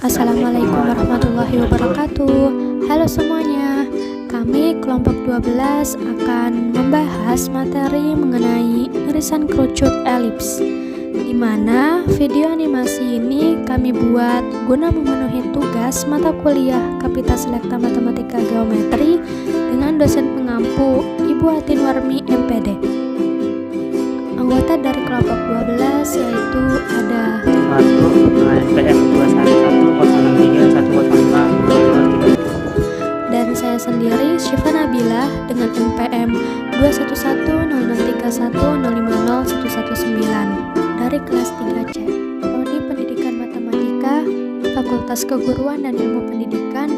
Assalamualaikum warahmatullahi wabarakatuh. Halo semuanya, kami kelompok 12 akan membahas materi mengenai irisan kerucut elips, di mana video animasi ini kami buat guna memenuhi tugas mata kuliah Kapita Selekta Matematika Geometri dengan dosen pengampu Ibu Atinwarmi MPD. Anggota dari kelompok 12 yaitu ada NPM 2111063105223 dan saya sendiri Syifa Nabila dengan NPM 2110310501119 dari kelas 3C, Prodi Pendidikan Matematika, Fakultas Keguruan dan Ilmu Pendidikan,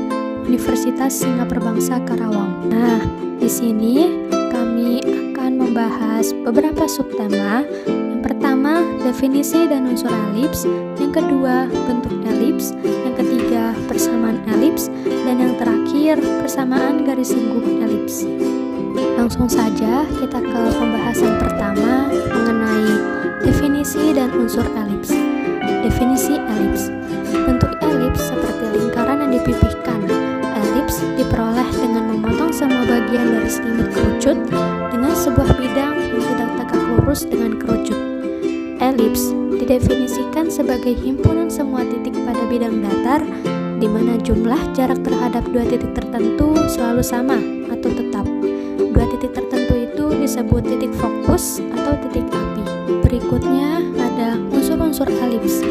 Universitas Singapura Karawang. Nah, di sini kami akan membahas beberapa subtema. Yang pertama, definisi dan unsur elips. Yang kedua, bentuk elips. Yang ketiga, persamaan elips. Dan yang terakhir, persamaan garis lingkup elips. Langsung saja kita ke pembahasan pertama mengenai definisi dan unsur elips. Definisi elips. Bentuk elips seperti lingkaran yang dipipihkan. Elips diperoleh dengan memotong semua bagian dari selimut kerucut dengan sebuah bidang yang tidak tegak lurus dengan kerucut. Elips didefinisikan sebagai himpunan semua titik pada bidang datar di mana jumlah jarak terhadap dua titik tertentu selalu sama atau tetap. Dua titik tertentu itu disebut titik fokus atau titik api. Berikutnya ada unsur-unsur elips.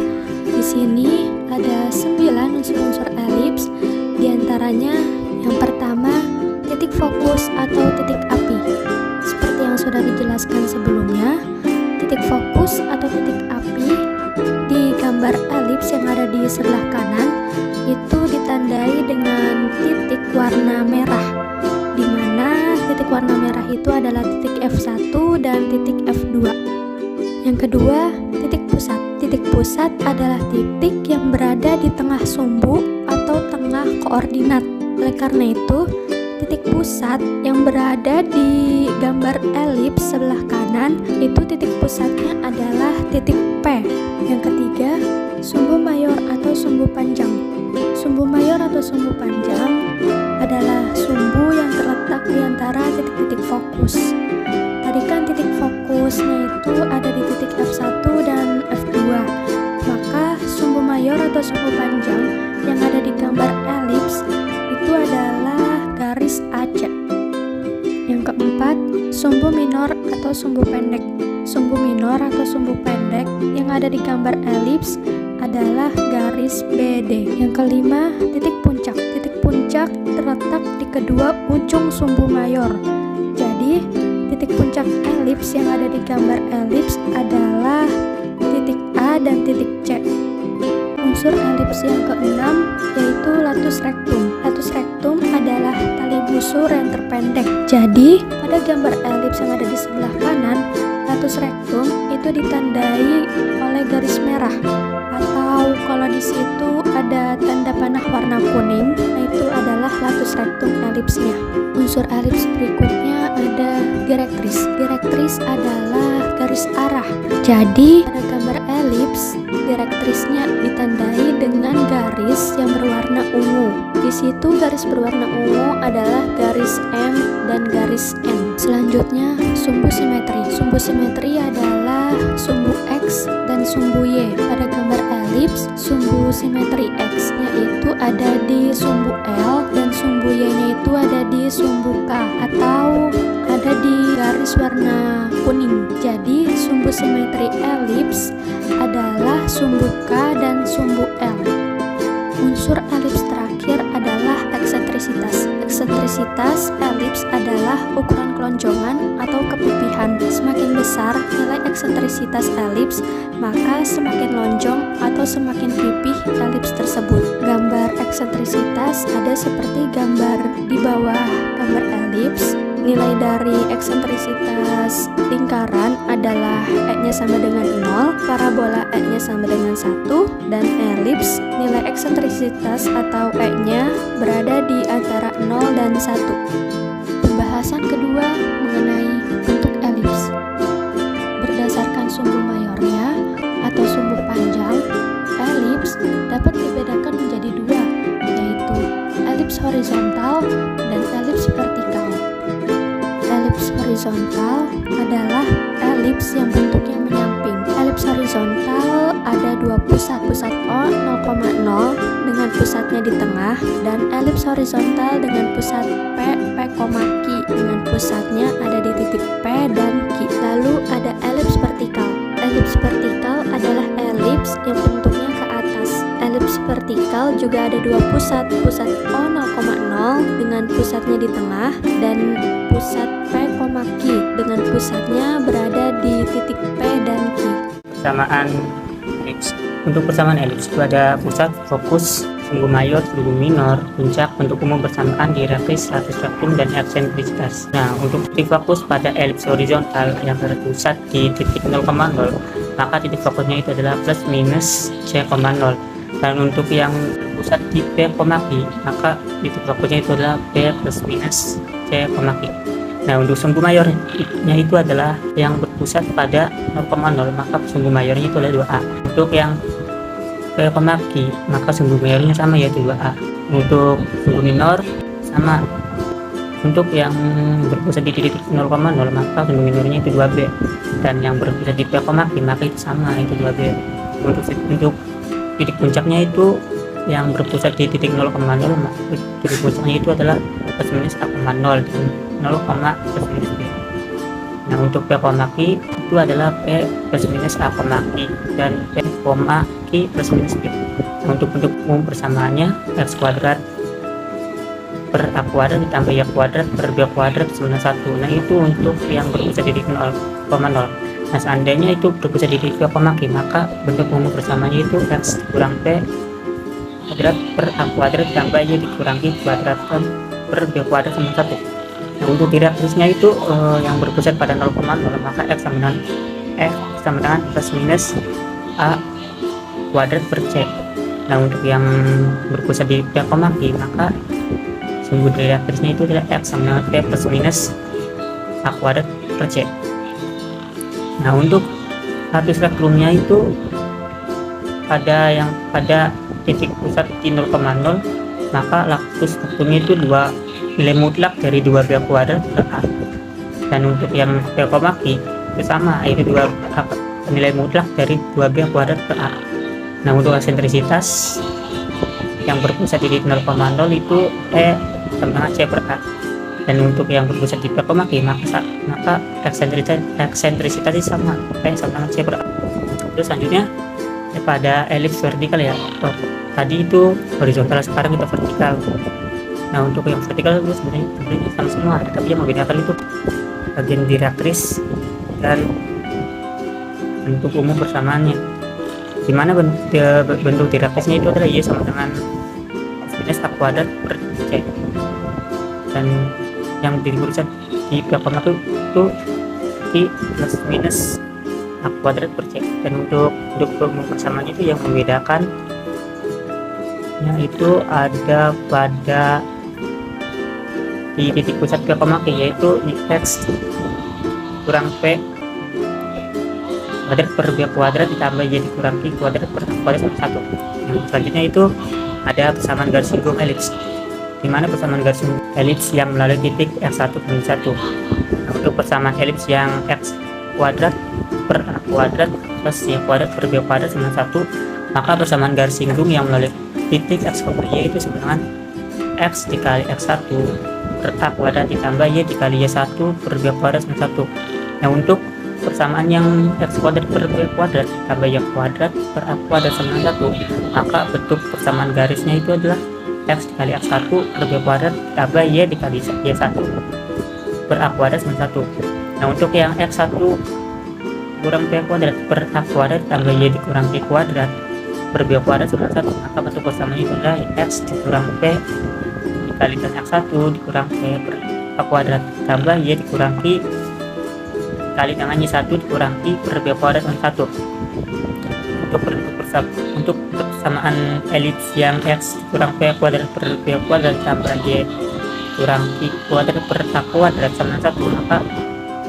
Di sini ada 9 unsur-unsur elips. Di antaranya yang pertama, titik fokus atau titik api. Seperti yang sudah dijelaskan sebelumnya, titik fokus atau titik api di gambar elips yang ada di sebelah kanan itu ditandai dengan titik warna merah, di mana titik warna merah itu adalah titik F1 dan titik F2. Yang kedua, titik pusat. Titik pusat adalah titik yang berada di tengah sumbu atau tengah koordinat. Oleh karena itu, titik pusat yang berada di gambar elips sebelah kanan itu titik pusatnya adalah titik P. Yang ketiga, sumbu mayor atau sumbu panjang. Sumbu mayor atau sumbu panjang adalah sumbu yang terletak di antara titik-titik fokus. Tadi kan titik fokusnya itu ada di titik F1 dan F2. Maka sumbu mayor atau sumbu panjang yang ada di gambar elips itu adalah garis AC. Yang keempat, sumbu minor atau sumbu pendek. Sumbu minor atau sumbu pendek yang ada di gambar elips adalah garis BD. Yang kelima, titik puncak. Titik puncak terletak di kedua ujung sumbu mayor. Jadi, titik puncak elips yang ada di gambar elips adalah titik A dan titik C. Unsur elips yang keenam yaitu latus rectum. Latus rectum adalah tali busur yang terpendek. Jadi, pada gambar elips yang ada di sebelah kanan, latus rectum itu ditandai oleh garis merah, atau kalau di situ ada tanda panah warna kuning, itu adalah latus rectum elipsnya. Unsur elips berikutnya ada direktris. Direktris adalah garis arah. Jadi, pada gambar elips, direktrisnya ditandai dengan garis yang berwarna ungu. Di situ garis berwarna ungu adalah garis M dan garis N. Selanjutnya, sumbu simetri. Sumbu simetri adalah sumbu X dan sumbu Y. Pada gambar elips, sumbu simetri X-nya itu ada di sumbu L dan sumbu Y-nya itu ada di sumbu K atau ada di garis warna kuning. Jadi, sumbu simetri elips adalah sumbu K dan sumbu L. Unsur elips terakhir adalah eksentrisitas. Eksentrisitas elips adalah ukuran kelonjongan atau kepipihan. Semakin besar nilai eksentrisitas elips, maka semakin lonjong atau semakin pipih elips tersebut. Gambar eksentrisitas ada seperti gambar di bawah gambar elips. Nilai dari eksentrisitas lingkaran adalah E-nya sama dengan 0, parabola E-nya sama dengan 1, dan elips nilai eksentrisitas atau E-nya berada di antara 0 dan 1. Pembahasan kedua mengenai bentuk elips. Berdasarkan sumbu mayornya atau sumbu panjang, elips dapat dibedakan menjadi horizontal, dan elips vertikal. Elips horizontal adalah elips yang bentuknya menyamping. Elips horizontal ada dua pusat O 0,0 dengan pusatnya di tengah, dan elips horizontal dengan pusat P, Q dengan pusatnya ada di titik P dan Q. Lalu ada elips vertikal. Elips vertikal adalah elips yang bentuknya ke atas. Elips vertikal juga ada dua pusat O 0,0 dengan pusatnya di tengah, dan pusat P, Q dengan pusatnya berada di titik P dan Q. Persamaan elips. Untuk persamaan elips itu ada pusat, fokus, sumbu mayor, sumbu minor, puncak, bentuk umum bersamaan, direktris, radius rektum, dan eksentrisitas. Nah, untuk titik fokus pada elips horizontal yang berpusat di titik 0,0, maka titik fokusnya itu adalah plus minus C,0. Dan untuk yang berpusat di P, Q, maka titik fokusnya itu adalah P plus minus C,Q. Nah, untuk sumbu mayornya itu adalah yang berpusat pada 0,0, maka sumbu mayornya itu adalah 2A. Untuk yang P, maka sumbu mayornya sama, yaitu 2A. Untuk sumbu minor sama. Untuk yang berpusat di titik 0,0, maka sumbu minornya itu 2B. Dan yang berpusat di P, maka itu sama, itu 2B. Untuk titik puncaknya itu yang berpusat di titik 0,0, titik puncaknya itu adalah plus minus A,0 dan 0, plus minus B. Nah, untuk P, itu adalah P plus minus A, dan P, plus minus B. Nah, untuk bentuk umum persamaannya x kuadrat per A kuadrat ditambah Y kuadrat per B kuadrat sama 1. Nah, itu untuk yang berpusat di titik 0,0. Nah, seandainya itu berpusat di titik P, maka bentuk umum persamaannya itu x kurang P kuadrat per A kuadrat ditambah Y dikurangi kuadrat per B kuadrat sama 1. Nah, untuk direktrisnya itu yang berpusat pada 0,0, maka x sama dengan plus minus A kuadrat per C. Nah, untuk yang berpusat di P, maka sumbu direktrisnya itu adalah x sama dengan P plus minus A kuadrat per C. Nah, untuk radius rektumnya itu pada titik pusat di 0,0, maka radius rektumnya itu 2 nilai mutlak dari 2B kuadrat per A. Dan untuk yang P, itu sama, yaitu 2 nilai mutlak dari 2B kuadrat per A. Nah, untuk eksentrisitas yang berpusat di titik 0,0 itu E sama dengan C per A. Dan untuk yang berpusat di P, maka eksentrisitas sama, P sama dengan C per A. Terus selanjutnya pada elips vertikal ya. Tadi itu horizontal, sekarang kita vertikal. Nah, untuk yang vertikal itu sebenarnya sama semua, tapi yang membedakan itu bagian direktris dan bentuk umum persamaannya. Dimana bentuk direktrisnya itu adalah Y sama dengan minus A kuadrat per C, dan yang berpusat di P, itu I plus minus A kuadrat per C. Dan untuk umum persamaannya itu yang membedakan itu ada pada di titik pusat P, yaitu x kurang P kuadrat per B kuadrat ditambah Y dikurangi kuadrat per A kuadrat sama 1. Yang selanjutnya itu ada persamaan garis singgung elips, di mana persamaan garis singgung elips yang melalui titik x1 min 1. Nah, untuk persamaan elips yang x kuadrat per A kuadrat plus Y kuadrat per B kuadrat sama 1, maka persamaan garis singgung yang melalui titik x, Y itu sama dengan x dikali x1 per A kuadrat ditambah Y dikali Y1 per B kuadrat sama 1. Nah, untuk persamaan yang x kuadrat per B kuadrat ditambah Y kuadrat per A kuadrat sama 1, maka bentuk persamaan garisnya itu adalah x dikali x1 per B kuadrat ditambah Y dikali Y1 per A kuadrat sama 1. Nah, untuk yang x1 kurang B kuadrat per A kuadrat ditambah Y dikurang Y kuadrat per B kuadrat sama 1, maka bentuk persamaan itu adalah x dikurang P dikali x1 dikurang P per A kuadrat tambah Y dikurangi kali dengan Y1 dikurangi per B kuadrat sama 1. Untuk persamaan elips yang x kurang P kuadrat per B kuadrat tambah Y kurang I kuadrat per A kuadrat sama 1, maka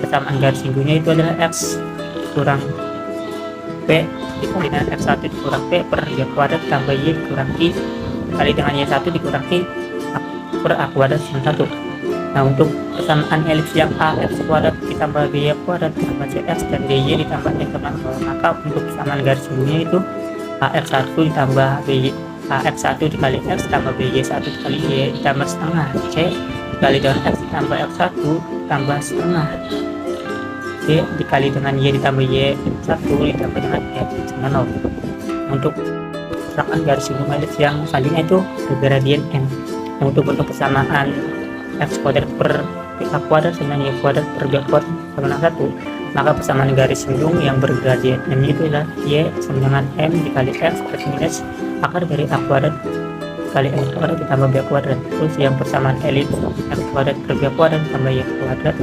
persamaan garis singgungnya itu adalah x kurang P dikali dengan x1 dikurang P per Y kuadrat tambah Y dikurangi kali dengan Y1 dikurangi per A kuadrat sama 1. Nah, untuk persamaan elips yang AX kuadrat ditambah BY kuadrat ditambah CX dan DY ditambah X sama 0, maka untuk persamaan garis sembunyi itu AX1 ditambah BY AX1 dikali X ditambah BY1 dikali Y ditambah setengah C dikali dengan X ditambah X1 ditambah setengah D dikali dengan Y ditambah Y1 ditambah dengan X sama 0. Untuk persamaan garis sembunyi elips yang selanjutnya itu bergradien M. Untuk bentuk persamaan X kuadrat per A kuadrat sama Y kuadrat per B kuadrat sama dengan 1, maka persamaan garis sindung yang bergradien M itu adalah Y sama dengan M dikali X plus minus akar dari A kuadrat kali M kuadrat ditambah B kuadrat. Terus yang persamaan elips X kuadrat per B kuadrat tambah Y kuadrat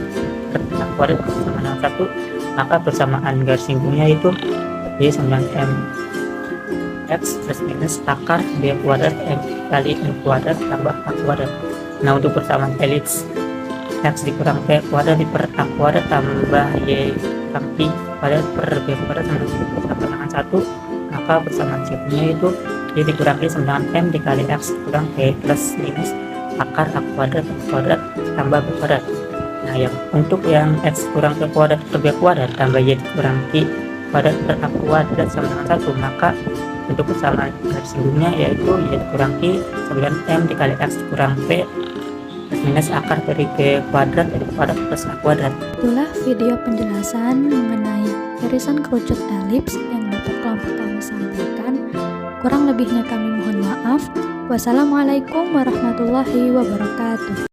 per A kuadrat sama dengan 1, maka persamaan garis singgungnya itu Y sama dengan M X plus minus akar B kuadrat M kali M kuadrat tambah A kuadrat. Nah, untuk persamaan elips X dikurang P kuadrat per A kuadrat tambah Y kurang I kuadrat per B kuadrat sama dengan 1, maka persamaan singgungnya itu Y dikurang I sama dengan M dikali X kurang P plus minus akar A kuadrat tambah B kuadrat. Nah, yang untuk yang X kurang P kuadrat per B kuadrat tambah Y dikurang I kuadrat per A kuadrat sama dengan 1, maka untuk persamaan garis singgungnya yaitu Y dikurang I sama dengan M dikali X kurang P minus akar dari B kuadrat plus A kuadrat. Itulah video penjelasan mengenai irisan kerucut elips yang dapat kelompok kami sampaikan. Kurang lebihnya kami mohon maaf. Wassalamualaikum warahmatullahi wabarakatuh.